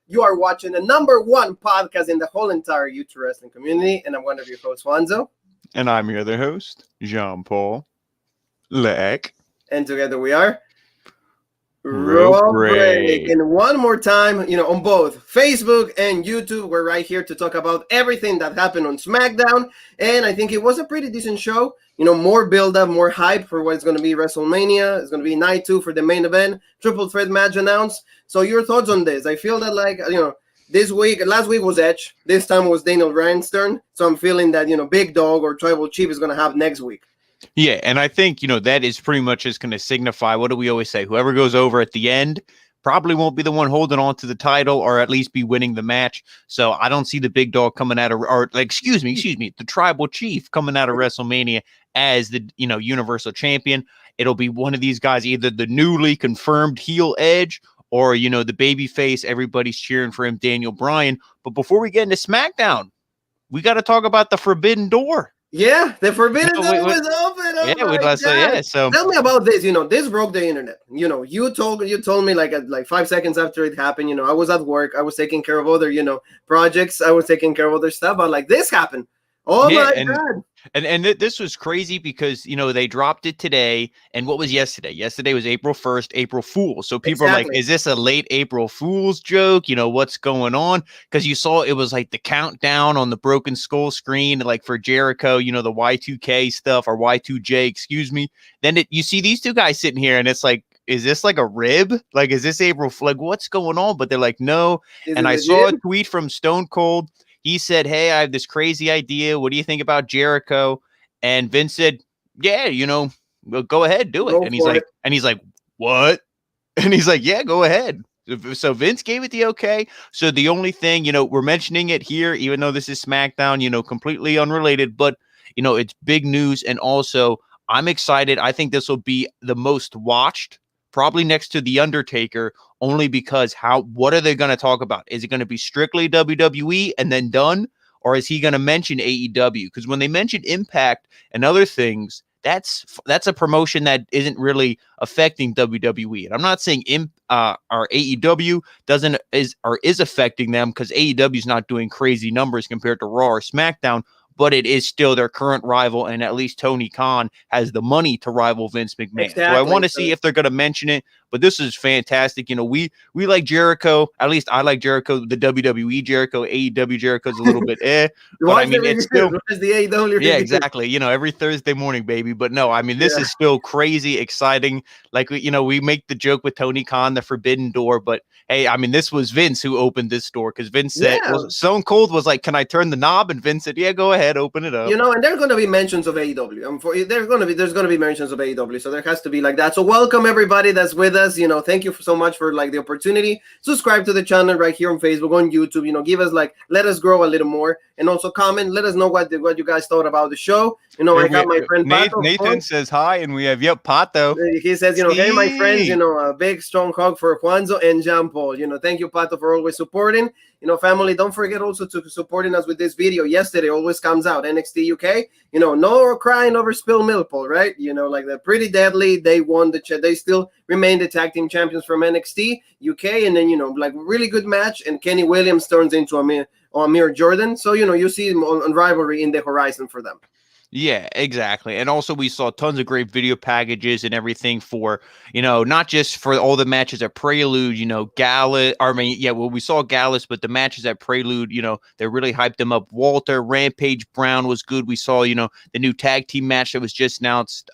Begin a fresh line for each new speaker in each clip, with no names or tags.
You are watching the #1 podcast in the whole entire YouTube wrestling community, and I'm one of your hosts, Juanzo.
And I'm your other host, Jean-Paul Leck.
And together we are
Raw Break.
And one more time, on both Facebook and YouTube, we're right here to talk about everything that happened on SmackDown. And I think it was a pretty decent show. More build-up, more hype for what's going to be WrestleMania. It's going to be night 2 for the main event. Triple threat match announced. So your thoughts on this? I feel that, last week was Edge. This time was Daniel Bryan's turn. So I'm feeling that, Big Dog or Tribal Chief is going to have next week.
Yeah, and I think, that is pretty much just going to signify, what do we always say? Whoever goes over at the end probably won't be the one holding on to the title or at least be winning the match. So I don't see the Big Dog coming out of, the Tribal Chief coming out of WrestleMania as the, Universal Champion. It'll be one of these guys, either the newly confirmed heel Edge or, the baby face. Everybody's cheering for him, Daniel Bryan. But before we get into SmackDown, we got to talk about the Forbidden Door.
Yeah, the Forbidden Door was open.
So
tell me about this. This broke the internet. You told me like 5 seconds after it happened. I was at work. I was taking care of other projects. I was taking care of other stuff. But this happened. Oh my God.
And this was crazy because, they dropped it today. And what was yesterday? Yesterday was April 1st, April Fool's. So people are like, is this a late April Fool's joke? What's going on? Because you saw it was like the countdown on the Broken Skull screen, like for Jericho, the Y2K stuff or Y2J, excuse me. Then you see these two guys sitting here and it's like, is this like a rib? Like, is this April? Like, what's going on? But they're like, no. And I saw a tweet from Stone Cold. He said, hey, I have this crazy idea. What do you think about Jericho? And Vince said, yeah, well, go ahead, do it. And he's like, what? And he's like, yeah, go ahead. So Vince gave it the okay. So the only thing, we're mentioning it here, even though this is SmackDown, completely unrelated, but, it's big news. And also I'm excited. I think this will be the most watched, probably next to The Undertaker, only because what are they going to talk about? Is it going to be strictly WWE and then done? Or is he going to mention AEW? Because when they mention Impact and other things, that's a promotion that isn't really affecting WWE. And I'm not saying our AEW is affecting them, because AEW is not doing crazy numbers compared to Raw or SmackDown, but it is still their current rival, and at least Tony Khan has the money to rival Vince McMahon. Exactly. So I want to see if they're going to mention it, but this is fantastic. We like Jericho. At least I like Jericho, the WWE Jericho. AEW Jericho is a little bit but I mean, it's still
the AEW.
Yeah, exactly. Every Thursday morning, baby. But no, I mean, this is still crazy exciting. Like, we make the joke with Tony Khan, the Forbidden Door, but hey, I mean, this was Vince who opened this door, because Vince said, Stone Cold was like, can I turn the knob? And Vince said, yeah, go ahead, open it up.
And there are going to be mentions of AEW. There's going to be mentions of AEW, so there has to be like that. So welcome everybody that's with us. Thank you so much for the opportunity. Subscribe to the channel right here on Facebook, on YouTube. Give us let us grow a little more, and also comment. Let us know what you guys thought about the show. I got my friend Pato.
Nathan says hi, and we have Pato.
He says, hey, my friends, a big strong hug for Juanzo and Jean-Paul. Thank you, Pato, for always supporting. Family, don't forget also to supporting us with this video. Yesterday always comes out, NXT UK. No crying over spilled milk, Paul, right? They're pretty deadly. They won they still remain the tag team champions from NXT UK, and then really good match. And Kenny Williams turns into Amir Jordan. So you see him on rivalry in the horizon for them.
Yeah, exactly. And also we saw tons of great video packages and everything for, not just for all the matches at Prelude, Gallus. We saw Gallus, but the matches at Prelude, they really hyped them up. Walter, Rampage Brown was good. We saw, the new tag team match that was just announced,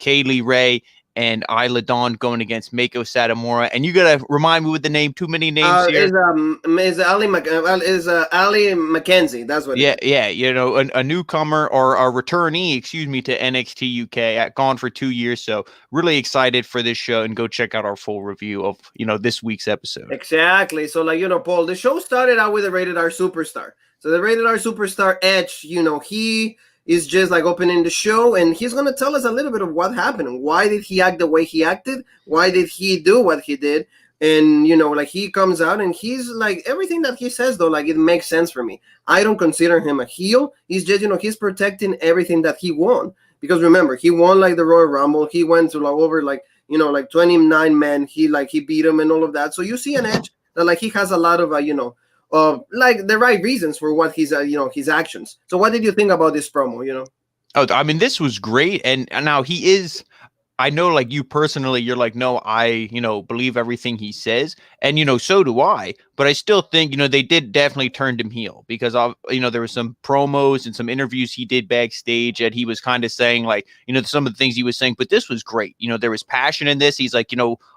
Kaylee Ray and Isla Dawn going against Mako Satomura. And you gotta remind me with the name. Too many names here.
Is Ali McKenzie? That's what.
Yeah, a newcomer or a returnee, to NXT UK. Gone for 2 years, so really excited for this show. And go check out our full review of this week's episode.
Exactly. So Paul, the show started out with a Rated R Superstar. So the Rated R Superstar Edge, he is just opening the show, and he's going to tell us a little bit of what happened. Why did he act the way he acted? Why did he do what he did? And, he comes out and he's everything that he says, though, it makes sense for me. I don't consider him a heel. He's just, he's protecting everything that he won. Because remember, he won the Royal Rumble. He went to over like 29 men. He beat him and all of that. So you see an Edge that like he has a lot of like the right reasons for what his his actions. So what did you think about this promo?
Oh, I mean, this was great, and now he is. I know, like you personally, you're like, no, I, believe everything he says. And, so do I. But I still think, they did definitely turn him heel because, there was some promos and some interviews he did backstage that he was kind of saying, like, some of the things he was saying. But this was great. There was passion in this. He's like,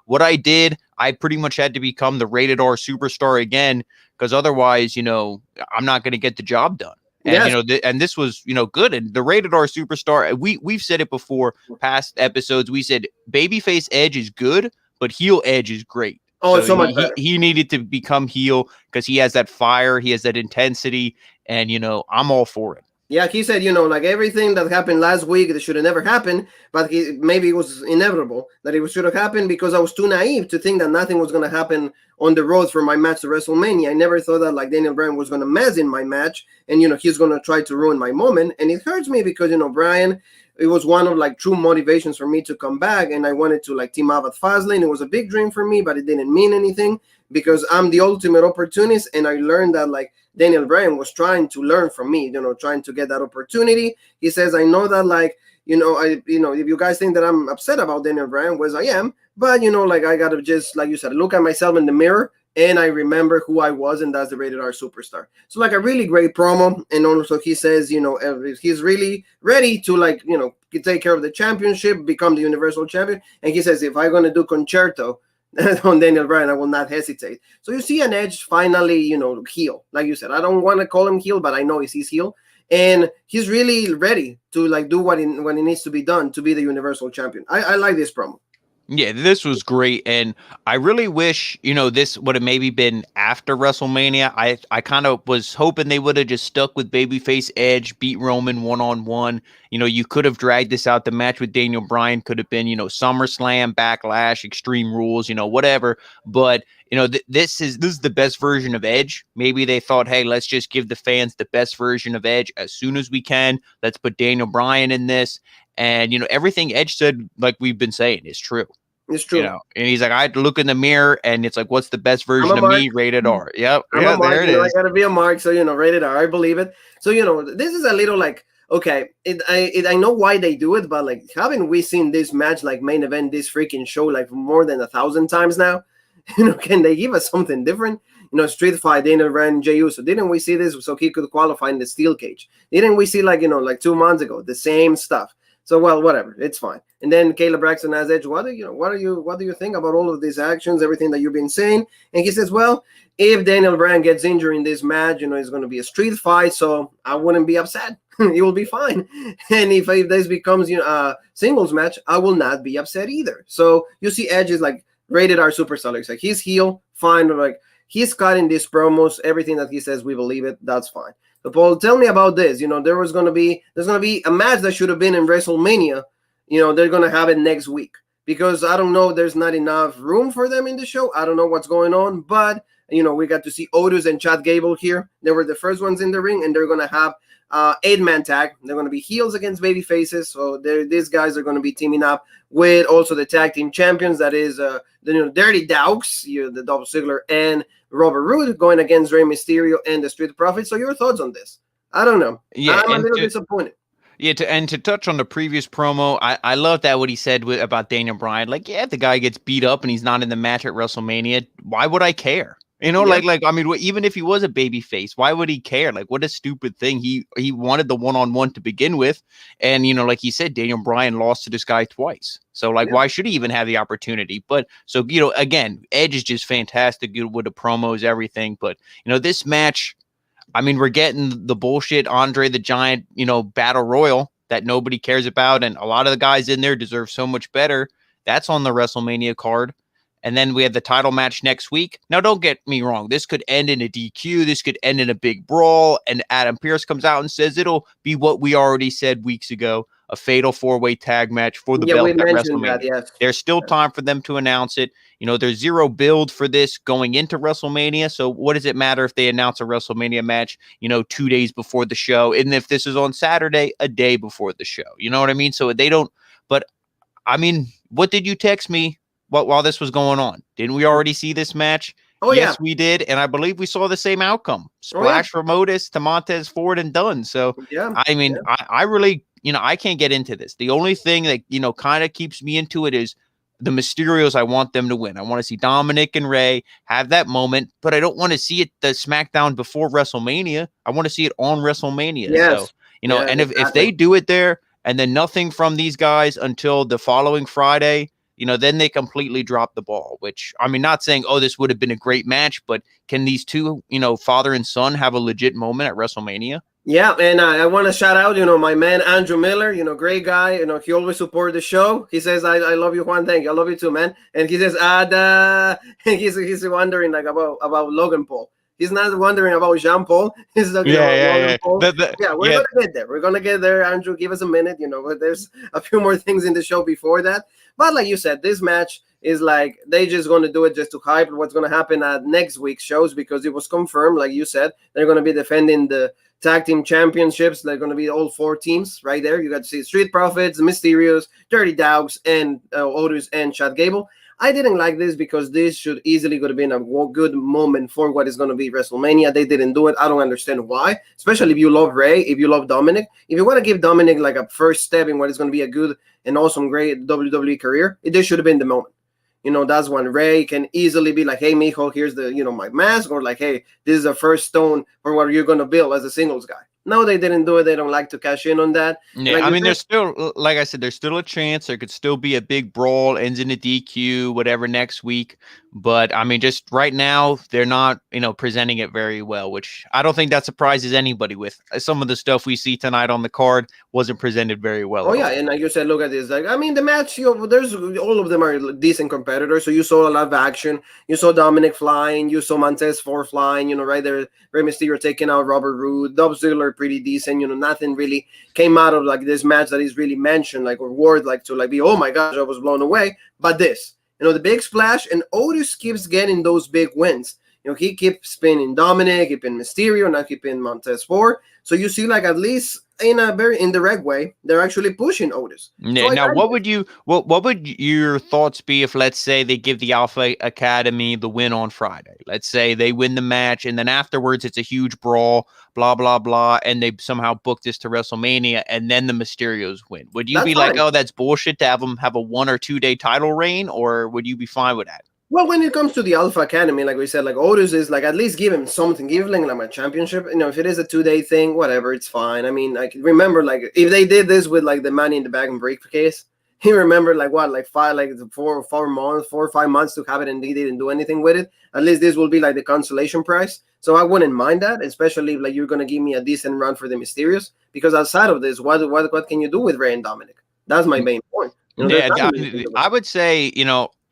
what I did, I pretty much had to become the rated R superstar again because otherwise, I'm not going to get the job done. And,
yes.
And this was, good. And the rated R superstar, we've said it before, past episodes. We said babyface Edge is good, but heel Edge is great.
Oh, so much better.
He needed to become heel because he has that fire, he has that intensity, and, I'm all for it.
Yeah, he said, like everything that happened last week, that should have never happened, but maybe it was inevitable that it should have happened because I was too naive to think that nothing was going to happen on the road for my match to WrestleMania. I never thought that like Daniel Bryan was going to mess in my match and, he's going to try to ruin my moment. And it hurts me because, Bryan, it was one of like true motivations for me to come back. And I wanted to like team up at Fastlane. It was a big dream for me, but it didn't mean anything because I'm the ultimate opportunist. And I learned that like Daniel Bryan was trying to learn from me, trying to get that opportunity. He says, I know that like, if you guys think that I'm upset about Daniel Bryan, which I am, but like I gotta just, like you said, look at myself in the mirror and I remember who I was, and that's the rated R superstar. So like a really great promo. And also he says, he's really ready to like, take care of the championship, become the Universal Champion. And he says, if I'm gonna do concerto on Daniel Bryan, I will not hesitate. So you see an Edge finally, heel. Like you said, I don't want to call him heel, but I know he's heel. And he's really ready to like do what it needs to be done to be the Universal Champion. I like this promo.
Yeah, this was great. And I really wish, this would have maybe been after WrestleMania. I kind of was hoping they would have just stuck with babyface Edge, beat Roman one-on-one. You could have dragged this out. The match with Daniel Bryan could have been, SummerSlam, Backlash, Extreme Rules, whatever. But, this is the best version of Edge. Maybe they thought, hey, let's just give the fans the best version of Edge as soon as we can. Let's put Daniel Bryan in this. And, everything Edge said, like we've been saying, is true.
It's true.
And he's like, I had to look in the mirror and it's like, what's the best version of me? Rated R. Yep. Yeah, there it is.
I gotta be a mark. So, rated R. I believe it. So, this is a little like, okay, I know why they do it, but like, haven't we seen this match, like main event, this freaking show, like more than 1,000 times now? Can they give us something different? Street fight, Daniel Bryan, Jey Uso. Didn't we see this so he could qualify in the steel cage? Didn't we see like 2 months ago, the same stuff? So, well, whatever, it's fine. And then Caleb Braxton as Edge, what do you think about all of these actions, everything that you've been saying? And he says, well, if Daniel Bryan gets injured in this match, it's going to be a street fight, so I wouldn't be upset. It will be fine. And if this becomes a singles match, I will not be upset either. So you see Edge is like rated R superstar. It's like he's heel, fine. Like he's cutting these promos, everything that he says, we believe it. That's fine. So Paul, tell me about this. There's gonna be a match that should have been in WrestleMania. They're gonna have it next week because I don't know. There's not enough room for them in the show. I don't know what's going on, but we got to see Otis and Chad Gable here. They were the first ones in the ring, and they're gonna have 8-man tag. They're gonna be heels against baby faces. So these guys are gonna be teaming up with also the tag team champions. That is the Dirty Dogs, the Dolph Ziggler and Robert Roode going against Rey Mysterio and the Street Profits. So your thoughts on this? I don't know. Yeah, I'm a little disappointed.
Yeah, to touch on the previous promo, I love that what he said about Daniel Bryan. Like, yeah, if the guy gets beat up and he's not in the match at WrestleMania, why would I care? Like I mean, even if he was a baby face, why would he care? Like, what a stupid thing. He wanted the one-on-one to begin with. And, like he said, Daniel Bryan lost to this guy twice. So, like, why should he even have the opportunity? But so, again, Edge is just fantastic with the promos, everything. But, this match, I mean, we're getting the bullshit Andre the Giant, battle royal that nobody cares about. And a lot of the guys in there deserve so much better. That's on the WrestleMania card. And then we have the title match next week. Now, don't get me wrong. This could end in a DQ. This could end in a big brawl. And Adam Pearce comes out and says it'll be what we already said weeks ago, a fatal 4-way tag match for the belt at WrestleMania.
Yes.
There's still time for them to announce it. There's zero build for this going into WrestleMania. So what does it matter if they announce a WrestleMania match, 2 days before the show? And if this is on Saturday, a day before the show, you know what I mean? So they don't, but I mean, what did you text me while this was going on? Didn't we already see this match?
Oh,
yes,
yeah.
we did. And I believe we saw the same outcome.
Oh, yeah.
Splash from Otis to Montez Ford and done. So,
Yeah.
I mean, I really, I can't get into this. The only thing that, kind of keeps me into it is the Mysterios. I want them to win. I want to see Dominic and Ray have that moment, but I don't want to see it the SmackDown before WrestleMania. I want to see it on WrestleMania.
Yes.
So, and if they do it there and then nothing from these guys until the following Friday, then they completely drop the ball, which, I mean, not saying, oh, this would have been a great match, but can these two, father and son have a legit moment at WrestleMania?
Yeah, and I want to shout out, my man, Andrew Miller, great guy. He always support the show. He says, I love you, Juan. Thank you. I love you too, man. And he says, he's wondering like about Logan Paul. He's not wondering about Jean Paul. He's talking about Logan Paul. We're going to get there. We're going to get there, Andrew. Give us a minute, but there's a few more things in the show before that. But like you said, this match is like they just going to do it just to hype what's going to happen at next week's shows, because it was confirmed, like you said, they're going to be defending the tag team championships. They're going to be all 4 teams right there. You got to see Street Profits, Mysterios, Dirty Dogs, and Otis and Chad Gable. I didn't like this because this should easily could have been a good moment for what is going to be WrestleMania. They didn't do it. I don't understand why, especially if you love Ray, if you love Dominic. If you want to give Dominic like a first step in what is going to be a good and awesome, great WWE career, this should have been the moment. That's when Ray can easily be like, hey, mijo, here's the, my mask, or like, hey, this is the first stone for what you're going to build as a singles guy. No, they didn't do it. They don't like to cash in on that.
Yeah,
like
I mean, there's still, like I said, there's still a chance. There could still be a big brawl, ends in a DQ, whatever next week. But I mean, just right now, they're not, presenting it very well, which I don't think that surprises anybody with some of the stuff we see tonight on the card wasn't presented very well.
Oh, yeah. And like you said, look at this. Like, I mean, the match, there's all of them are decent competitors. So you saw a lot of action. You saw Dominic flying. You saw Montez Ford flying, right there. Rey Mysterio taking out Robert Roode. Dolph Ziggler pretty decent. Nothing really came out of like this match that is really mentioned, like, or word like to like be, oh my gosh, I was blown away. But this, the big splash, and Otis keeps getting those big wins. He keeps pinning Dominic, he pinned Mysterio, now he pinned Montez Ford. So you see, like, at least in a very indirect way, they're actually pushing Otis.
Yeah.
So
now, what would your thoughts be if, let's say, they give the Alpha Academy the win on Friday? Let's say they win the match, and then afterwards it's a huge brawl, blah blah blah, and they somehow book this to WrestleMania, and then the Mysterios win. Would you be like, oh, that's bullshit to have them have a 1 or 2 day title reign, or would you be fine with that?
Well, when it comes to the Alpha Academy, like we said, like Otis is like, at least give him something, give him like a championship. If it is a 2-day thing, whatever, it's fine. I mean, like, remember, like, if they did this with like the Money in the Bag and briefcase, he remembered like what, like 4 or 5 months to have it, and he didn't do anything with it. At least this will be like the consolation prize. So I wouldn't mind that, especially if like you're gonna give me a decent run for the Mysterios, because outside of this, what can you do with Ray and Dominic? That's my main point.
I would say,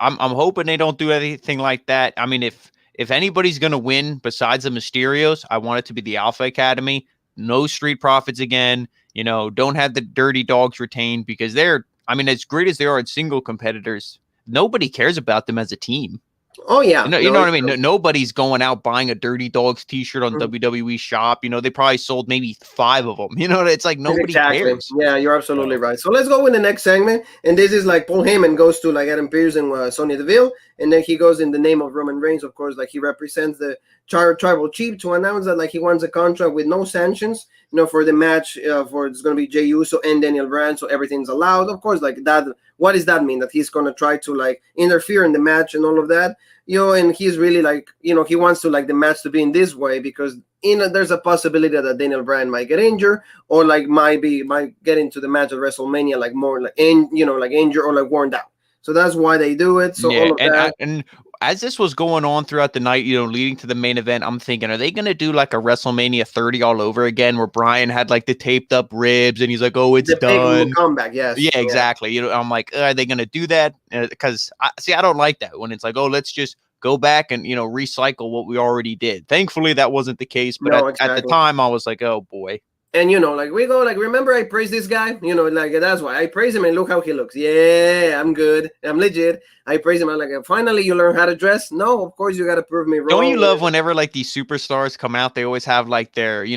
I'm hoping they don't do anything like that. I mean, if anybody's going to win besides the Mysterios, I want it to be the Alpha Academy. No Street Profits again. Don't have the Dirty Dogs retained, because they're, I mean, as great as they are at single competitors, nobody cares about them as a team.
Oh, yeah.
You know what I mean? Nobody's going out buying a Dirty Dogs t-shirt on WWE Shop. They probably sold maybe 5 of them. It's like nobody cares.
Yeah, you're absolutely right. So let's go in the next segment. And this is like Paul Heyman goes to like Adam Pearce and Sonya Deville. And then he goes in the name of Roman Reigns, of course, like he represents the tribal chief, to announce that like he wants a contract with no sanctions, for the match for it's going to be Jey Uso and Daniel Bryan. So everything's allowed. Of course, like that. What does that mean? That he's going to try to like interfere in the match and all of that? And he's really like, he wants to like the match to be in this way, because there's a possibility that Daniel Bryan might get injured, or like might get into the match at WrestleMania like more like like injured or like worn down. So that's why they do it. So all of that.
And as this was going on throughout the night, leading to the main event, I'm thinking, are they going to do like a WrestleMania 30 all over again, where Bryan had like the taped up ribs and he's like, oh, it's done.
Big comeback, yes.
Yeah, exactly. I'm like, are they going to do that? Because I don't like that when it's like, oh, let's just go back and, recycle what we already did. Thankfully, that wasn't the case. But at the time, I was like, oh, boy.
And like we go, like, remember I praised this guy, like that's why I praise him and look how he looks. Yeah, I'm good, I'm legit. I praise him. I'm like, finally you learn how to dress. No, of course you got to prove me wrong.
Don't you love whenever like these superstars come out, they always have like their,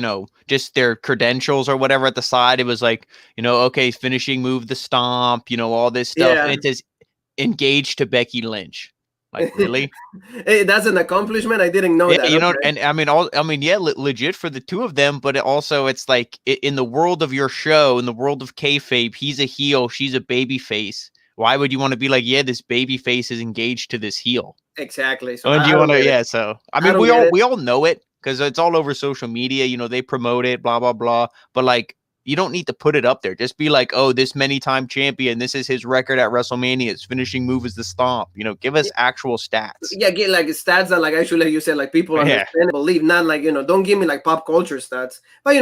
just their credentials or whatever at the side. It was like, okay, finishing move, the stomp, all this stuff.
Yeah.
And it says engaged to Becky Lynch. Like, really?
Hey, that's an accomplishment. I didn't know that. Okay.
And I mean, yeah, legit for the two of them, but it's like in the world of your show, in the world of kayfabe, he's a heel, she's a baby face. Why would you want to be like, yeah, this baby face is engaged to this heel?
Exactly. So
do you want to? Yeah. So I mean, we all know it because it's all over social media. They promote it, blah blah blah. But like, you don't need to put it up there. Just be like, oh, this many-time champion. This is his record at WrestleMania. His finishing move is the stomp. Give us actual stats.
Yeah, get like stats that like actually, like you said, like people understand and believe, not like, don't give me like pop culture stats. But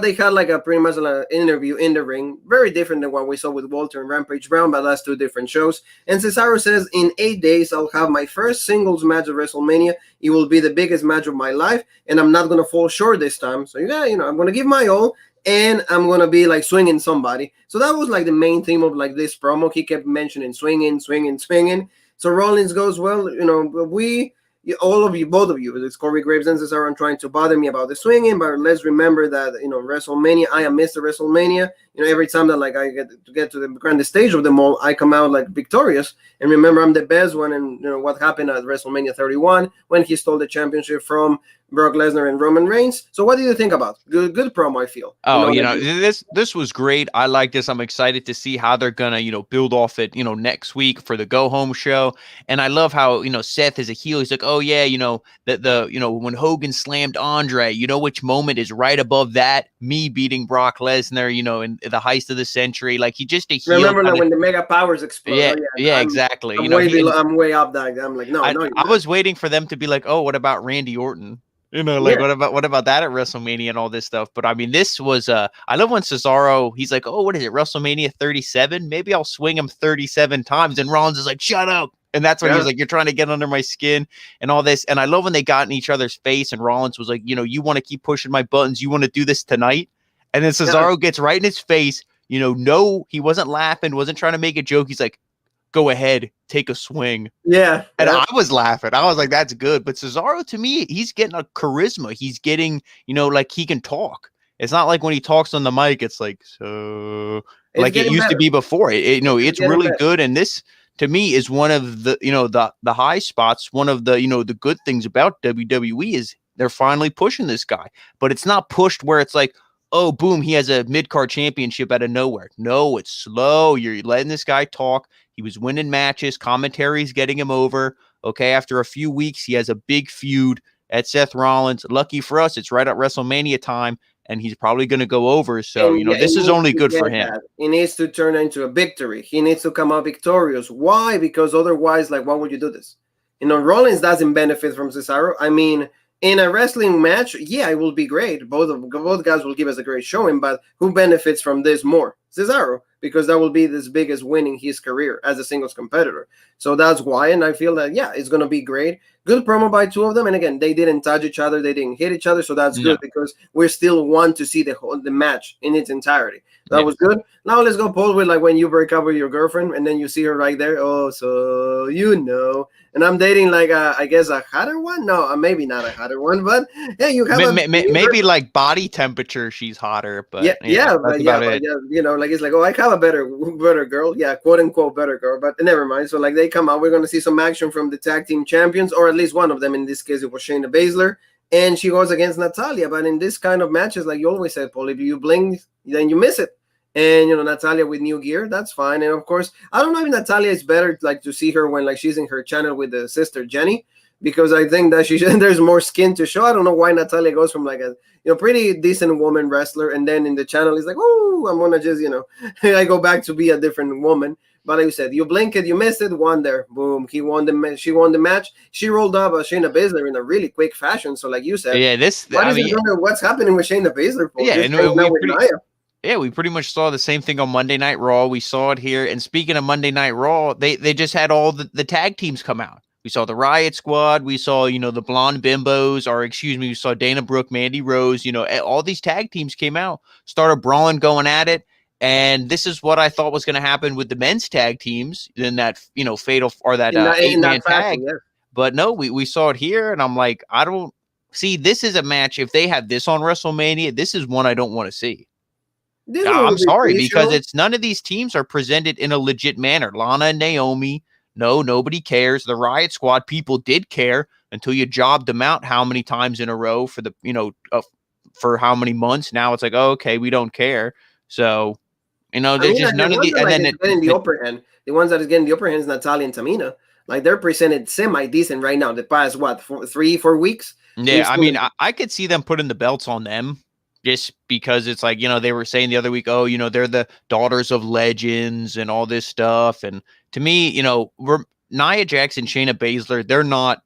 they had like a pretty much an interview in the ring, very different than what we saw with Walter and Rampage Brown, but that's two different shows. And Cesaro says, in 8 days, I'll have my first singles match at WrestleMania. It will be the biggest match of my life, and I'm not gonna fall short this time. So yeah, I'm gonna give my all. And I'm going to be like swinging somebody. So that was like the main theme of like this promo. He kept mentioning swinging. So Rollins goes, well, all of you, both of you, it's Corey Graves and Cesaro trying to bother me about the swinging, but let's remember that, WrestleMania, I am Mr. WrestleMania. Every time that like I get to the grandest stage of them all, I come out like victorious. And remember, I'm the best one. And what happened at WrestleMania 31 when he stole the championship from Brock Lesnar and Roman Reigns. So what do you think about good promo? I feel.
Oh, this was great. I like this. I'm excited to see how they're gonna build off it next week for the go home show. And I love how Seth is a heel. He's like, oh yeah, when Hogan slammed Andre, which moment is right above that? Me beating Brock Lesnar, in the heist of the century. Like, he just a heel.
Remember like when the Mega Powers explode?
Yeah, exactly.
I'm way up that. I'm like, no.
I was waiting for them to be like, oh, what about Randy Orton? What about that at WrestleMania and all this stuff? But I mean, this was I love when Cesaro, he's like, oh, what is it, WrestleMania 37? Maybe I'll swing him 37 times. And Rollins is like, shut up. And that's when he was like, you're trying to get under my skin and all this. And I love when they got in each other's face and Rollins was like, you want to keep pushing my buttons. You want to do this tonight? And then Cesaro gets right in his face. No, he wasn't laughing, wasn't trying to make a joke. He's like, go ahead, take a swing.
Yeah.
And I was laughing. I was like, that's good. But Cesaro, to me, he's getting a charisma. He's getting, like he can talk. It's not like when he talks on the mic, it's like, so like it used to be before. It's really good. And this, to me, is one of the, the high spots. One of the, the good things about WWE is they're finally pushing this guy. But it's not pushed where it's like, oh, boom, he has a mid-card championship out of nowhere. No, it's slow. You're letting this guy talk. He was winning matches. Commentary's getting him over. Okay, after a few weeks, he has a big feud at Seth Rollins. Lucky for us, it's right at WrestleMania time, and he's probably going to go over. So, this is only good for him.
He needs to turn into a victory. He needs to come out victorious. Why? Because otherwise, like, why would you do this? Rollins doesn't benefit from Cesaro. I mean, in a wrestling match, yeah, it will be great. Both guys will give us a great showing, but who benefits from this more? Cesaro, because that will be his biggest win in his career as a singles competitor. So that's why, and I feel that, yeah, it's going to be great. Good promo by two of them, and again, they didn't touch each other, they didn't hit each other, so that's good because we still want to see the match in its entirety. That was good. Now let's go, Paul, with like when you break up with your girlfriend and then you see her right there. Oh, so and I'm dating like I guess a hotter one. No, maybe not a hotter one, but yeah, you have
maybe like body temperature. She's hotter, but
like it's like, oh, I have a better girl, quote unquote better girl, but never mind. So like they come out, we're gonna see some action from the tag team champions, or at least one of them. In this case, it was Shayna Baszler, and she goes against Natalya. But in this kind of matches, like you always said, Paul, if you blink, then you miss it. And Natalya with new gear, that's fine. And of course, I don't know if Natalya is better like to see her when like she's in her channel with the sister Jenny, because I think that there's more skin to show. I don't know why Natalya goes from like a pretty decent woman wrestler, and then in the channel is like, oh, I'm gonna just I go back to be a different woman. But like you said, you blink it, you missed it, one there, boom, she won the match. She rolled up Shayna Baszler in a really quick fashion. So like you said, what's happening with Shayna Baszler?
We pretty much saw the same thing on Monday Night Raw. We saw it here. And speaking of Monday Night Raw, they just had all the tag teams come out. We saw the Riot Squad. We saw, the Blonde Bimbos, or excuse me, we saw Dana Brooke, Mandy Rose. All these tag teams came out, started brawling, going at it. And this is what I thought was going to happen with the men's tag teams in that, fatal or that
in
8-man
that fashion,
tag.
yeah.
But no, we saw it here. And I'm like, I don't see, this is a match. If they have this on WrestleMania, this is one I don't want to see.
This
I'm sorry, because
show.
it's none of these teams are presented in a legit manner. Lana and Naomi, no, nobody cares. The Riot Squad, people did care until you jobbed them out how many times in a row for the, for how many months. Now it's like, oh, okay, we don't care. So, there's just none of the, and then
getting the upper hand. The ones that is getting the upper hand is Natalya and Tamina. Like they're presented semi-decent right now. The past, 3-4 weeks?
Yeah, I mean, I could see them putting the belts on them. Just because it's like, they were saying the other week, oh, they're the daughters of legends and all this stuff. And to me, Nia Jax and Shayna Baszler, they're not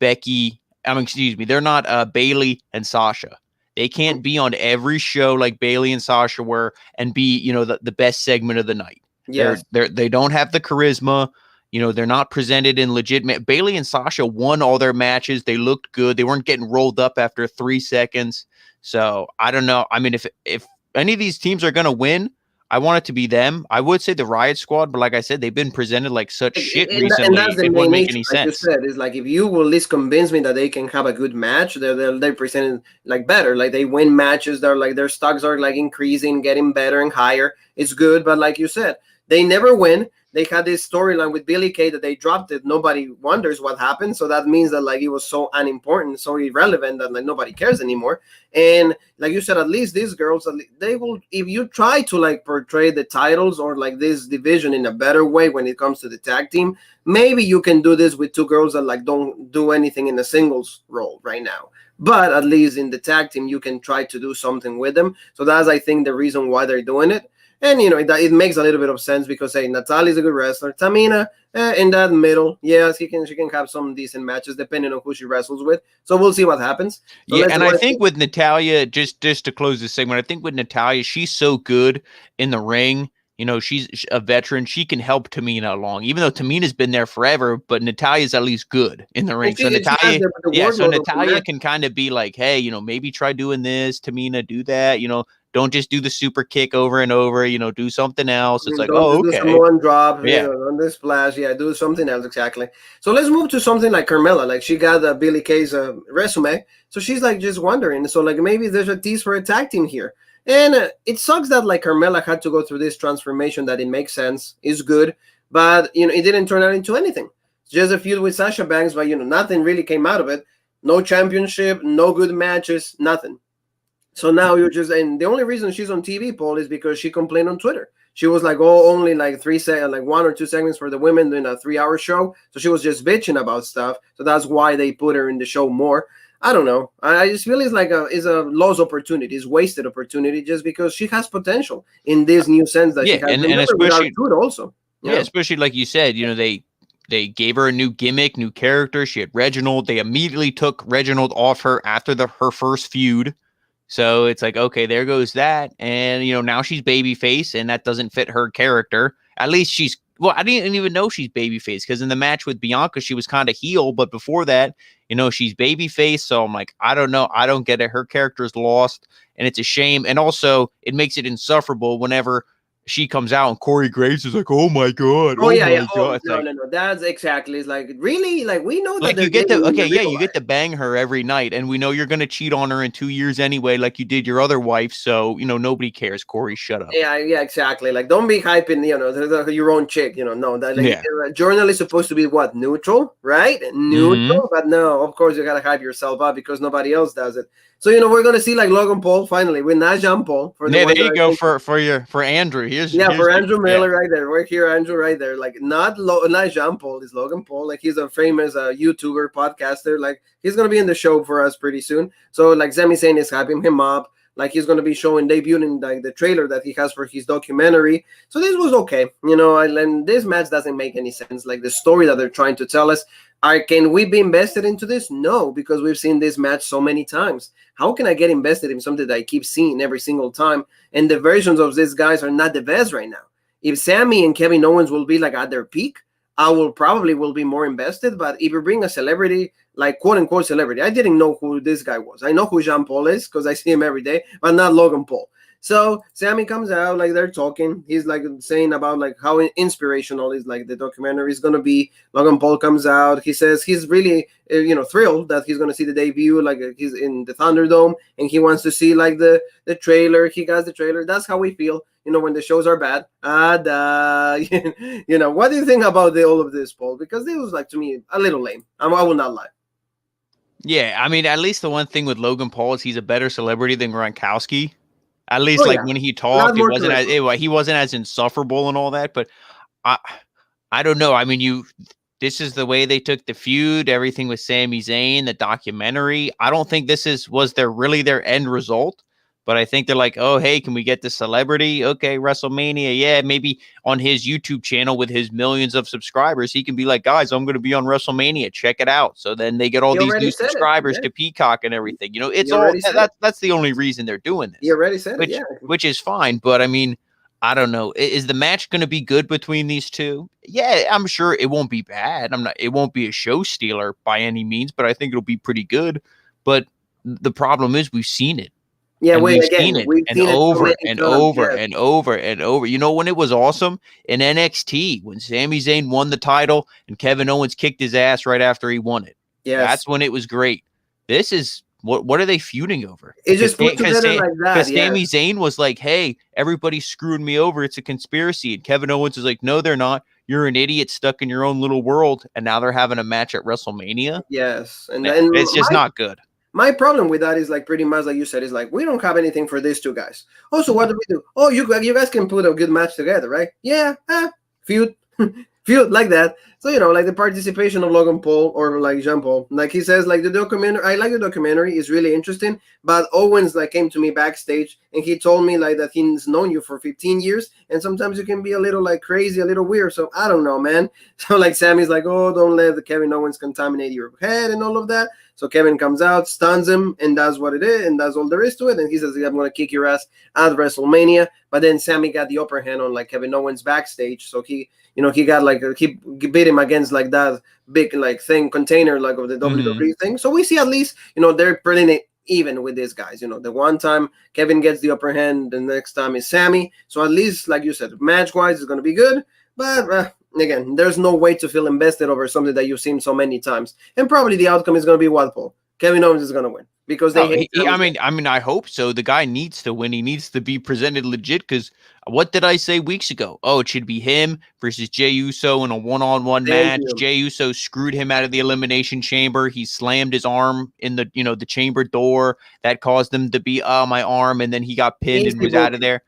they're not Bayley and Sasha. They can't be on every show like Bayley and Sasha were and be, the best segment of the night.
Yes.
They don't have the charisma. They're not presented in legit. Bayley and Sasha won all their matches. They looked good. They weren't getting rolled up after 3 seconds. So I don't know. I mean, if any of these teams are going to win, I want it to be them. I would say the Riot Squad, but like I said, they've been presented like such shit recently.
And that's the
it wouldn't make
issue,
any
like
sense.
You said, is like if you will at least convince me that they can have a good match, they're presented like better. Like they win matches. They're like their stocks are like increasing, getting better and higher. It's good, but like you said, they never win. They had this storyline with Billy Kay that they dropped it. Nobody wonders what happened. So that means that like it was so unimportant, so irrelevant that like nobody cares anymore. And like you said, at least these girls, they will, if you try to like portray the titles or like this division in a better way when it comes to the tag team, maybe you can do this with 2 girls that like don't do anything in the singles role right now. But at least in the tag team, you can try to do something with them. So that's, I think, the reason why they're doing it. And, it makes a little bit of sense because, hey, Natalya's a good wrestler. Tamina, in that middle, yes, she can have some decent matches depending on who she wrestles with. So we'll see what happens. So
yeah, and I think with Natalya, just to close this segment, I think with Natalya, she's so good in the ring. She's a veteran. She can help Tamina along, even though Tamina's been there forever, but Natalya's at least good in the ring. So Natalya can kind of be like, hey, maybe try doing this, Tamina, do that, don't just do the super kick over and over, do something else. It's like,
do some one drop,
yeah,
on this splash. Yeah, do something else. Exactly. So let's move to something like Carmella. Like she got Billy Kay's resume. So she's like just wondering. So like maybe there's a tease for a tag team here. And it sucks that like Carmella had to go through this transformation that it makes sense, is good. But, it didn't turn out into anything. Just a feud with Sasha Banks, but, nothing really came out of it. No championship, no good matches, nothing. So now and the only reason she's on TV, Paul, is because she complained on Twitter. She was like, only like 1 or 2 segments for the women in a 3-hour show. So she was just bitching about stuff. So that's why they put her in the show more. I don't know. I just feel it's like a lost opportunity, it's wasted opportunity just because she has potential in this new sense that she has.
And especially
also.
Yeah, especially like you said, they gave her a new gimmick, new character. She had Reginald. They immediately took Reginald off her after her first feud. So it's like, okay, there goes that. And, now she's babyface and that doesn't fit her character. At least I didn't even know she's babyface because in the match with Bianca, she was kind of heel. But before that, she's babyface. So I'm like, I don't know. I don't get it. Her character is lost and it's a shame. And also it makes it insufferable whenever she comes out and Corey Graves is like, oh my God.
Oh, yeah.
God.
No. That's exactly. It's like, really? Like, we know that.
Like, you get to bang her every night. And we know you're going to cheat on her in 2 years anyway, like you did your other wife. So, nobody cares. Corey, shut up.
Yeah, exactly. Like, don't be hyping, your own chick, no. That, like, a journalist is supposed to be what? Neutral, right? Neutral. Mm-hmm. But no, of course, you got to hype yourself up because nobody else does it. So, we're going to see like Logan Paul finally with Jean Paul.
There you go for Andrew. Here's
Andrew Miller right there. We're here, Andrew right there. Like not Jean Paul, it's Logan Paul. Like he's a famous YouTuber, podcaster. Like he's gonna be in the show for us pretty soon. So like Sami Zayn is hyping him up. Like he's gonna be debuting like the trailer that he has for his documentary. So this was okay, and this match doesn't make any sense. Like the story that they're trying to tell us. Can we be invested into this? No, because we've seen this match so many times. How can I get invested in something that I keep seeing every single time? And the versions of these guys are not the best right now. If Sammy and Kevin Owens will be like at their peak, I will be more invested. But if you bring a celebrity, like quote unquote celebrity, I didn't know who this guy was. I know who Jean Paul is because I see him every day, but not Logan Paul. So Sammy comes out, like they're talking. He's like saying about like how inspirational is like the documentary is gonna be. Logan Paul comes out. He says he's really thrilled that he's gonna see the debut. Like he's in the Thunderdome and he wants to see like the trailer. He got the trailer. That's how we feel. When the shows are bad. What do you think about all of this, Paul? Because it was like to me a little lame. I will not lie.
Yeah, I mean, at least the one thing with Logan Paul is he's a better celebrity than Gronkowski. At least, when he talked, he wasn't as insufferable and all that. But I don't know. I mean, this is the way they took the feud, everything with Sami Zayn, the documentary. I don't think was their end result. But I think they're like, oh, hey, can we get the celebrity? Okay, WrestleMania. Yeah, maybe on his YouTube channel with his millions of subscribers, he can be like, guys, I'm going to be on WrestleMania. Check it out. So then they get all these new subscribers to Peacock and everything. It's all that's the only reason they're doing this.
You already said it,
which is fine. But I mean, I don't know. Is the match going to be good between these two? Yeah, I'm sure it won't be bad. It won't be a show stealer by any means, but I think it'll be pretty good. But the problem is we've seen it.
Yeah,
we've seen it over and over and over and over. When it was awesome in NXT, when Sami Zayn won the title and Kevin Owens kicked his ass right after he won it.
Yes.
That's when it was great. This is what are they feuding over?
It just put together like that.
Because Sami Zayn was like, hey, everybody's screwing me over. It's a conspiracy. And Kevin Owens is like, no, they're not. You're an idiot stuck in your own little world. And now they're having a match at WrestleMania.
Yes.
And it's just not good.
My problem with that is like pretty much like you said, is like we don't have anything for these two guys. Also, what do we do? Oh, you guys can put a good match together, right? Yeah, feud, feud like that. So like the participation of Logan Paul or like Jean Paul, like he says, like the documentary. I like the documentary; it's really interesting. But Owens like came to me backstage and he told me like that he's known you for 15 years, and sometimes you can be a little like crazy, a little weird. So I don't know, man. So like Sammy's like, oh, don't let the Kevin Owens contaminate your head and all of that. So Kevin comes out, stuns him, and that's what it is, and that's all there is to it. And he says, I'm going to kick your ass at WrestleMania. But then Sammy got the upper hand on like Kevin Owens backstage. So he got like, he beat him against like that big like thing, container like of the WWE thing. So we see at least, they're putting it even with these guys. The one time Kevin gets the upper hand, the next time is Sammy. So at least, like you said, match-wise, it's going to be good. But again, there's no way to feel invested over something that you've seen so many times. And probably the outcome is going to be what, Paul? Kevin Owens is going to win because they.
I hope so. The guy needs to win. He needs to be presented legit. Because what did I say weeks ago? Oh, it should be him versus Jey Uso in a one-on-one match. Jey Uso screwed him out of the Elimination Chamber. He slammed his arm in the the chamber door. That caused him to be my arm, and then he got pinned and was out of there.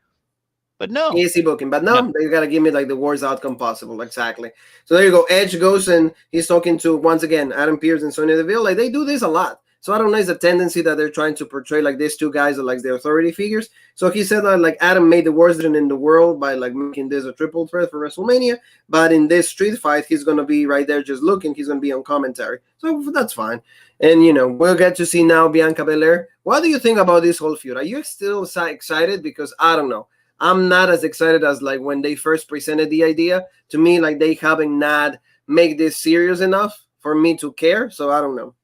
But no.
Easy booking. But no, they got to give me like the worst outcome possible. Exactly. So there you go. Edge goes and he's talking to, once again, Adam Pearce and Sonya Deville. Like they do this a lot. So I don't know, it's a tendency that they're trying to portray like these two guys are like the authority figures. So he said that like Adam made the worst decision in the world by like making this a triple threat for WrestleMania. But in this street fight, he's going to be right there just looking. He's going to be on commentary. So that's fine. And, we'll get to see now Bianca Belair. What do you think about this whole feud? Are you still excited? Because I don't know. I'm not as excited as like when they first presented the idea. To me, like they haven't not make this serious enough for me to care. So I don't know.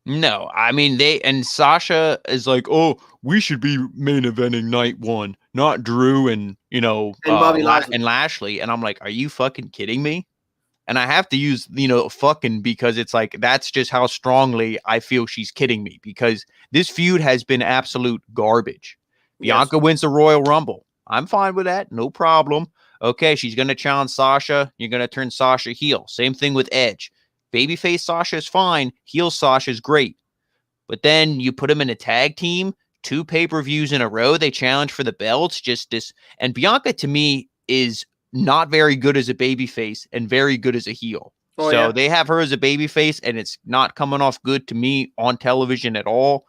No, I mean and Sasha is like, oh, we should be main eventing night one, not Drew and
Bobby Lashley.
and Lashley. And I'm like, are you fucking kidding me? And I have to use fucking because it's like that's just how strongly I feel she's kidding me, because this feud has been absolute garbage. Bianca wins the Royal Rumble. I'm fine with that. No problem. Okay, she's going to challenge Sasha. You're going to turn Sasha heel. Same thing with Edge. Babyface Sasha is fine. Heel Sasha is great. But then you put them in a tag team, 2 pay-per-views in a row. They challenge for the belts. Just this. And Bianca, to me, is not very good as a babyface and very good as a heel. They have her as a babyface, and it's not coming off good to me on television at all.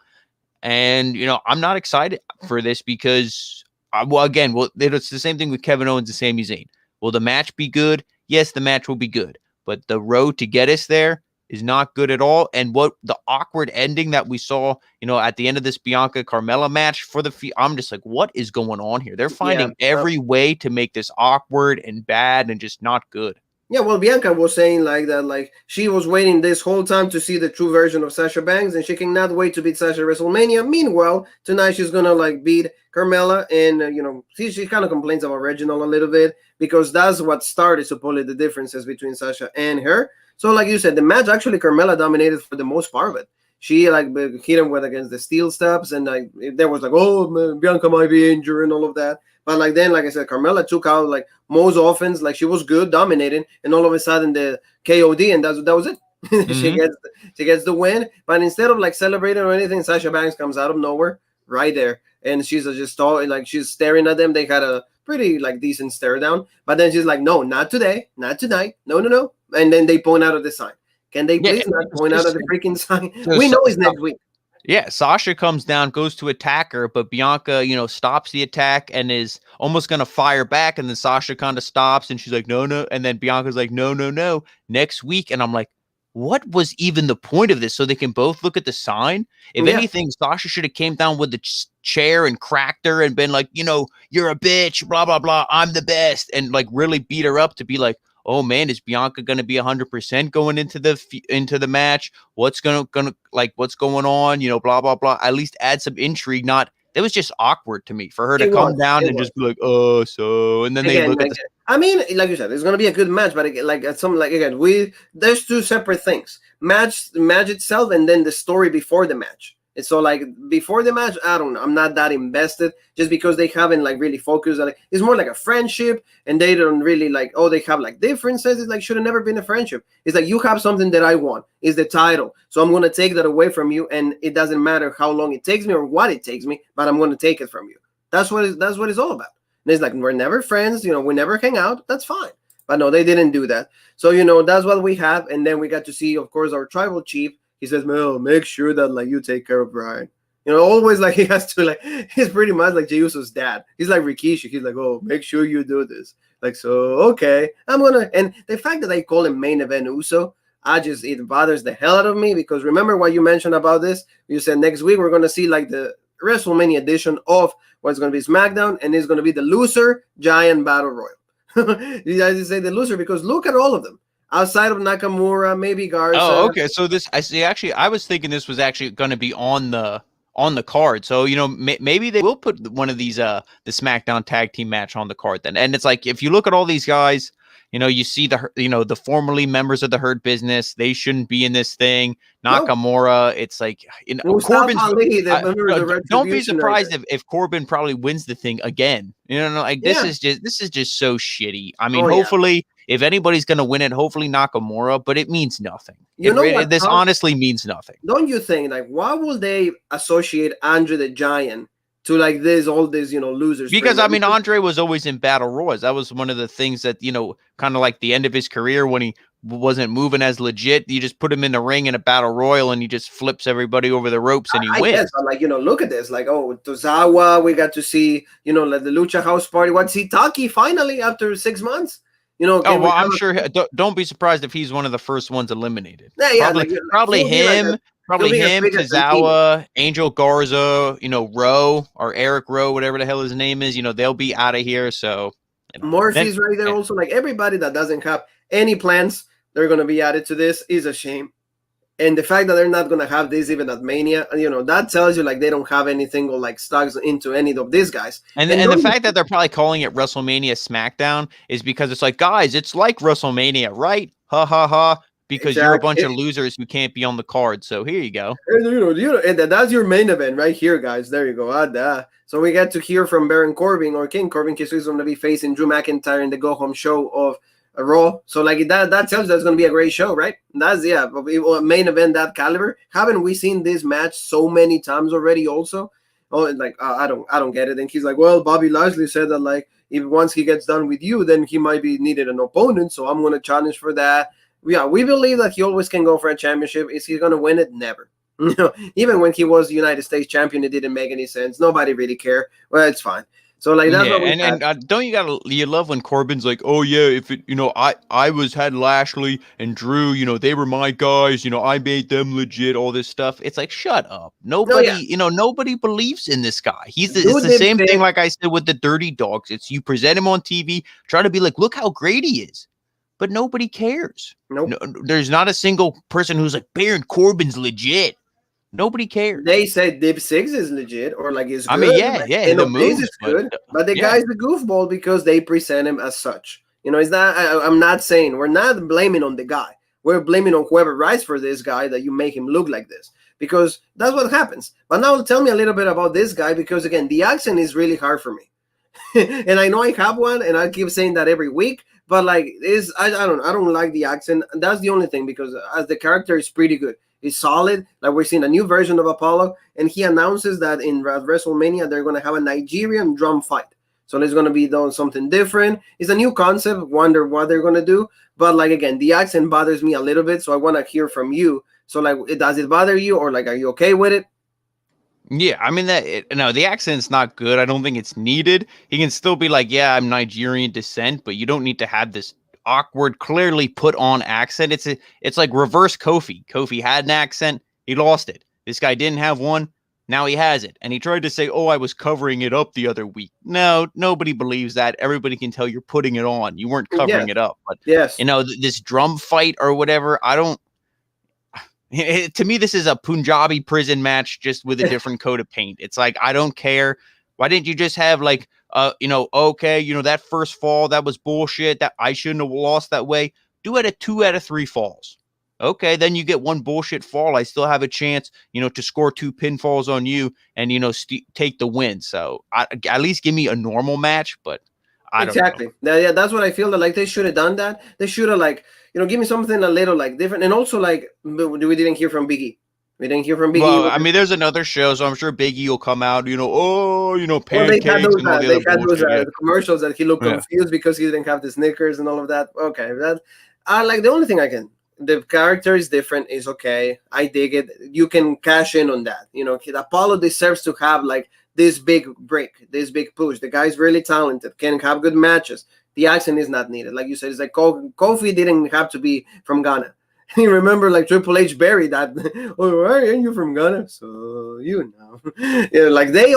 And, I'm not excited for this because... it's the same thing with Kevin Owens and Sami Zayn. Will the match be good? Yes, the match will be good. But the road to get us there is not good at all. And what the awkward ending that we saw, at the end of this Bianca Carmella match for I'm just like, what is going on here? They're finding every way to make this awkward and bad and just not good.
Yeah, well, Bianca was saying like that, like she was waiting this whole time to see the true version of Sasha Banks, and she cannot wait to beat Sasha at WrestleMania. Meanwhile, tonight she's gonna like beat Carmella, and she kind of complains about Reginald a little bit because that's what started supposedly the differences between Sasha and her. So, like you said, the match actually Carmella dominated for the most part of it. She like hit him with against the steel steps, and like there was like, oh man, Bianca might be injured and all of that. But like then, like I said, Carmella took out like most offense, like she was good, dominating, and all of a sudden the KOD, and that was it.
Mm-hmm.
she gets the win. But instead of like celebrating or anything, Sasha Banks comes out of nowhere right there, and she's just like she's staring at them. They had a pretty like decent stare down, but then she's like, no, not today, not tonight, no, and then they point out of the sign. Can they please not point out of the freaking sign? We know it's next week.
Yeah, Sasha comes down, goes to attack her, but Bianca, stops the attack and is almost going to fire back. And then Sasha kind of stops and she's like, no. And then Bianca's like, no, next week. And I'm like, what was even the point of this? So they can both look at the sign. If anything, Sasha should have came down with the chair and cracked her and been like, you're a bitch, blah, blah, blah. I'm the best. And like really beat her up to be like, oh man, is Bianca going to be 100% going into the match? What's going on? Blah blah blah. At least add some intrigue. It was just awkward to me for her to come down and just be like, oh, so, and then they look at the.
I mean, like you said, it's going to be a good match, but there's two separate things: match itself, and then the story before the match. And so, like before the match, I don't know. I'm not that invested just because they haven't like really focused on it. It's more like a friendship, and they don't really like. Oh, they have like differences. It's like should have never been a friendship. It's like you have something that I want. Is the title, so I'm gonna take that away from you, and it doesn't matter how long it takes me or what it takes me, but I'm gonna take it from you. That's what it's all about. And it's like we're never friends. We never hang out. That's fine. But no, they didn't do that. So that's what we have, and then we got to see, of course, our tribal chief. He says, Mel, make sure that like you take care of Bryan. Always like he has to he's pretty much like Jey Uso's dad. He's like Rikishi. He's like, oh, make sure you do this. Like, so, okay. And the fact that they call him main event Uso, it bothers the hell out of me because remember what you mentioned about this? You said next week we're going to see like the WrestleMania edition of what's going to be SmackDown, and it's going to be the loser Giant Battle Royal. You guys say the loser because look at all of them. Outside of Nakamura, maybe Garza.
Oh, okay. So I see. Actually, I was thinking this was actually going to be on the card. So maybe they will put one of these the SmackDown tag team match on the card then. And it's like if you look at all these guys, you see the formerly members of the Hurt Business. They shouldn't be in this thing. Nakamura. It's like Corbin's. Don't be surprised if Corbin probably wins the thing again. This is just so shitty. I mean, hopefully. If anybody's going to win it, hopefully Nakamura, but it means nothing. This honestly means nothing.
Don't you think? Like, why will they associate Andre the Giant to like all these losers?
Because I mean, Andre was always in battle royals. That was one of the things that kind of like the end of his career when he wasn't moving as legit. You just put him in the ring in a battle royal, and he just flips everybody over the ropes, and he wins.
Guess, but look at this. Like, oh, Tozawa, we got to see like the Lucha House Party. What's Hitaki finally after 6 months?
I'm sure. Don't be surprised if he's one of the first ones eliminated. Probably him, Tozawa, Angel Garza, Rowe or Eric Rowe, whatever the hell his name is. They'll be out of here. So
Murphy's right there also. Like everybody that doesn't have any plans, they're going to be added to this is a shame. And the fact that they're not going to have this even at Mania, that tells you like they don't have anything or like stuck into any of these guys.
And the fact that they're probably calling it WrestleMania Smackdown is because it's like, guys, it's like WrestleMania, right? Ha ha ha. Because you're a bunch of losers who can't be on the card. So here you go.
And that's your main event right here, guys. There you go. So we get to hear from Baron Corbin or King Corbin because he's going to be facing Drew McIntyre in the go home show of Raw. So like that tells you that's going to be a great show, right? That's a main event that caliber. Haven't we seen this match so many times already also? Oh, like I don't get it. And he's like, well, Bobby Lashley said that like if once he gets done with you, then he might be needed an opponent. So I'm going to challenge for that. Yeah, we believe that he always can go for a championship. Is he going to win it? Never. Even when he was United States champion, it didn't make any sense. Nobody really cared. Well, it's fine. So like that's what
and don't you love when Corbin's like, oh yeah, if it I had Lashley and Drew, they were my guys, I made them legit, all this stuff. It's like, shut up. Nobody, nobody believes in this guy. It's the same thing like I said with the Dirty Dogs. It's you present him on TV, try to be like, look how great he is. but nobody cares.
Nope.
No, there's not a single person who's like, Baron Corbin's legit. Nobody cares.
They said Dip 6 is legit or like is good.
I mean, yeah, the
Ace is
moves,
good, but the
yeah.
guy's a goofball because they present him as such. You know, it's not. I'm not saying we're not blaming on the guy. We're blaming on whoever writes for this guy that you make him look like this, because that's what happens. But now tell me a little bit about this guy, because again, the accent is really hard for me. And I know I have one, and I keep saying that every week. But like, I don't like the accent. And that's the only thing, because as the character is pretty good. It's solid. Like, we're seeing a new version of Apollo, and he announces that in WrestleMania they're going to have a Nigerian drum fight. So there's going to be doing something different. It's a new concept. Wonder what they're going to do. But like, again, the accent bothers me a little bit, so I want to hear from you. So like, does it bother you, or like, are you okay with it?
Yeah, I mean, no, the accent's not good. I don't think it's needed. He can still be like, yeah, I'm Nigerian descent, but you don't need to have this awkward, clearly put on accent. It's like reverse Kofi. Kofi had an accent, he lost it. This guy didn't have one, now he has it. And he tried to say, oh, I was covering it up the other week. No, nobody believes that. Everybody can tell you're putting it on. You weren't covering it up. But
yes,
you know, this drum fight or whatever, to me, this is a Punjabi prison match just with a different coat of paint. It's like, I don't care. Why didn't you just have like, okay, that first fall, that was bullshit. That I shouldn't have lost that way. Do it at 2 out of 3 falls. Okay, then you get one bullshit fall. I still have a chance, to score 2 pinfalls on you and, take the win. So at least give me a normal match, but I don't know.
Yeah, that's what I feel that like they should have done that. They should have like, give me something a little like different. And also like, we didn't hear from Big E. We didn't hear from Big E.
Well, I mean, there's another show, so I'm sure Big E will come out, pancakes
well, they had
and all the other bullshit.
Commercials that he looked confused because he didn't have the Snickers and all of that. Okay, like the only thing the character is different, is okay. I dig it. You can cash in on that. Apollo deserves to have like this big break, this big push. The guy's really talented, can have good matches. The accent is not needed. Like you said, it's like Kofi didn't have to be from Ghana. You remember like Triple H buried that. Oh, why aren't you from Ghana? So like they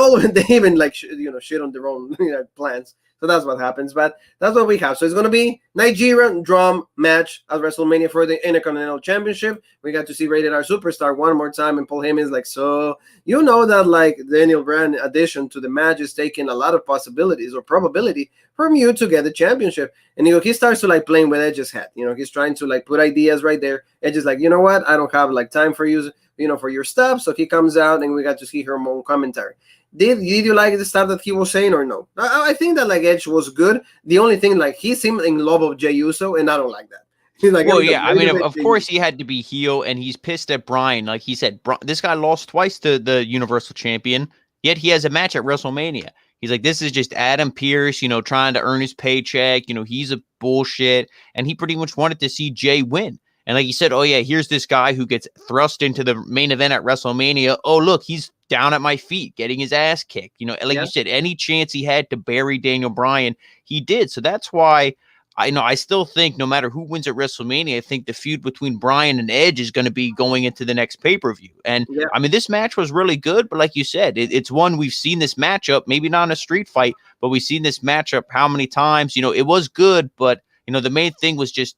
even like shit on their own plans. So that's what happens. But that's what we have. So it's gonna be Nigerian drum match at WrestleMania for the Intercontinental Championship. We got to see Rated R Superstar one more time, and Paul Heyman's like, so that like Daniel Bryan addition to the match is taking a lot of possibilities or probability from you to get the championship. And he starts to like playing with Edge's head. He's trying to like put ideas right there. Edge is like, you know what? I don't have like time for you, for your stuff. So he comes out and we got to see her on commentary. Did you like the stuff that he was saying or no? I think that like Edge was good. The only thing, like, he seemed in love of Jey Uso, and I don't like that. He's like,
well, yeah, I mean, of course he had to be heel, and he's pissed at Bryan. Like he said, this guy lost twice to the Universal Champion, yet he has a match at WrestleMania. He's like, this is just Adam Pearce, trying to earn his paycheck. He's a bullshit, and he pretty much wanted to see Jey win. And like he said, oh yeah, here's this guy who gets thrust into the main event at WrestleMania. Oh, look, he's down at my feet getting his ass kicked. You said, any chance he had to bury Daniel Bryan, he did. So that's why I still think no matter who wins at WrestleMania, I think the feud between Bryan and Edge is going to be going into the next pay-per-view. And I mean, this match was really good, but like you said, it's one we've seen this matchup, maybe not in a street fight, but we've seen this matchup how many times. It was good, but the main thing was just,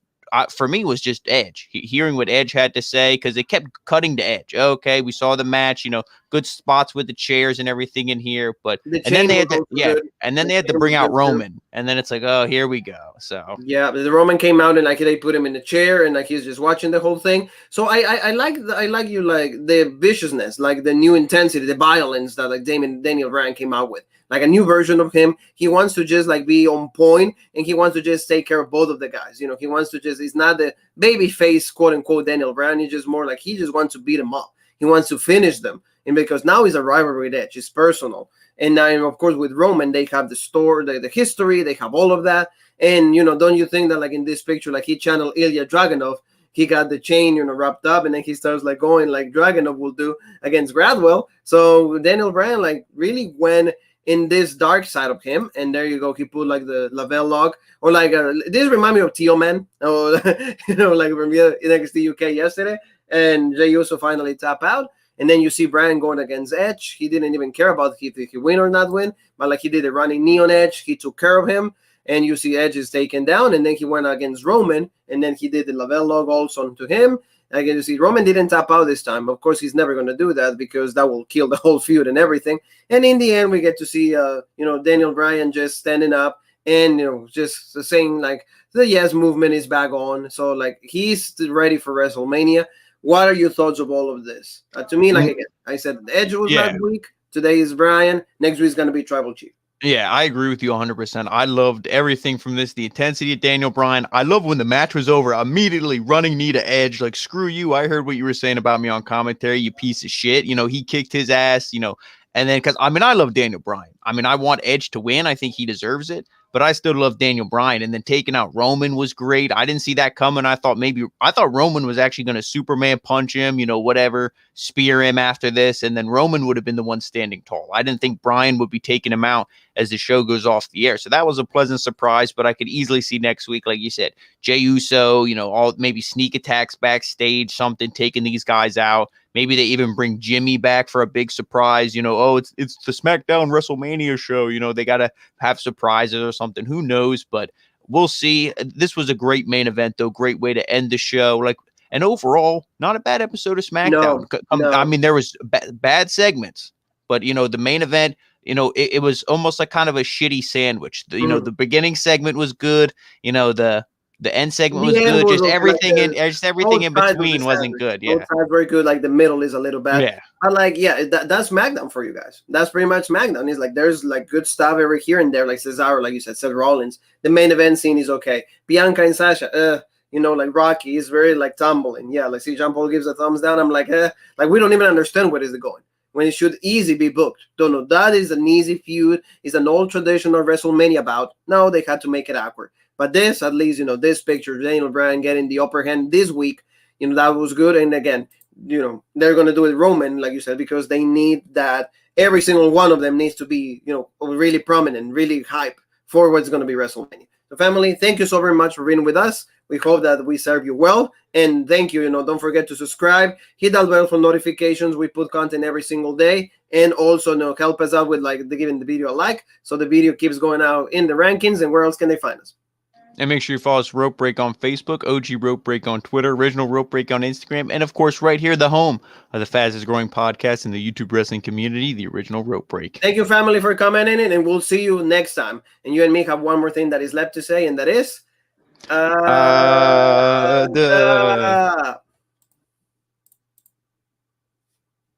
for me, was just Edge. Hearing what Edge had to say, because they kept cutting to Edge. Okay, we saw the match, good spots with the chairs and everything in here, but then they had to bring out Roman, and then it's like, oh, here we go. So
the Roman came out and like they put him in the chair and like he's just watching the whole thing. So I like the viciousness, like the new intensity, the violence that like Daniel Bryan came out with. Like a new version of him. He wants to just like be on point, and he wants to just take care of both of the guys. He wants to he's not the baby face, quote unquote, Daniel Bryan. He's just more like he just wants to beat them up. He wants to finish them. And because now he's a rivalry with Edge, it's personal. And now, of course, with Roman, they have the story, the history, they have all of that. And, don't you think that like in this picture, like he channeled Ilja Dragunov, he got the chain, wrapped up, and then he starts like going like Dragunov will do against Gradwell. So Daniel Bryan like really went in this dark side of him, and there you go. He put like the Lavelle log, or like this remind me of Tio Man, or like from NXT UK yesterday, and Jey Uso finally tap out, and then you see Bryan going against Edge. He didn't even care about if he win or not win, but like he did a running knee on Edge. He took care of him, and you see Edge is taken down, and then he went against Roman, and then he did the Lavelle log also to him. Again, you see Roman didn't tap out this time. Of course, he's never going to do that because that will kill the whole feud and everything. And in the end, we get to see, Daniel Bryan just standing up and, just saying like the yes movement is back on. So like he's ready for WrestleMania. What are your thoughts of all of this? To me, like again, I said Edge was last week. Today is Bryan. Next week is going to be Tribal Chief.
Yeah, I agree with you 100%. I loved everything from this. The intensity of Daniel Bryan. I love when the match was over, immediately running knee to Edge. Like, screw you. I heard what you were saying about me on commentary, you piece of shit. He kicked his ass, and then because, I love Daniel Bryan. I want Edge to win. I think he deserves it. But I still love Daniel Bryan. And then taking out Roman was great. I didn't see that coming. I thought Roman was actually going to Superman punch him, whatever, spear him after this. And then Roman would have been the one standing tall. I didn't think Bryan would be taking him out as the show goes off the air. So that was a pleasant surprise. But I could easily see next week, like you said, Jey Uso, all maybe sneak attacks backstage, something, taking these guys out. Maybe they even bring Jimmy back for a big surprise. It's the SmackDown WrestleMania show. They got to have surprises or something. Who knows? But we'll see. This was a great main event, though. Great way to end the show. And overall, not a bad episode of SmackDown. No. There was bad segments, but the main event, it was almost like kind of a shitty sandwich. The beginning segment was good. The end segment was good. Just everything in between wasn't good. Yeah,
both sides very good. Like the middle is a little bad. Yeah, but that's SmackDown for you guys. That's pretty much SmackDown. It's like there's like good stuff over here and there. Like Cesaro, like you said, Seth Rollins. The main event scene is okay. Bianca and Sasha, like Rocky is very like tumbling. Yeah, like see Jean Paul gives a thumbs down. I'm like, like we don't even understand where is it going. When it should easily be booked. Don't know. That is an easy feud. It's an old traditional WrestleMania bout. No, they had to make it awkward. But this, at least, this picture, Daniel Bryan getting the upper hand this week, that was good. And again, they're going to do it Roman, like you said, because they need that. Every single one of them needs to be, really prominent, really hype for what's going to be WrestleMania. So family, thank you so very much for being with us. We hope that we serve you well. And thank you. Don't forget to subscribe, hit that bell for notifications. We put content every single day. And also, help us out with giving the video a like so the video keeps going out in the rankings. And where else can they find us?
And make sure you follow us, Rope Break on Facebook, OG Rope Break on Twitter, Original Rope Break on Instagram, and of course, right here, the home of the fastest growing podcast in the YouTube wrestling community, the Original Rope Break.
Thank you, family, for commenting, and we'll see you next time. And you and me have one more thing that is left to say, and that is...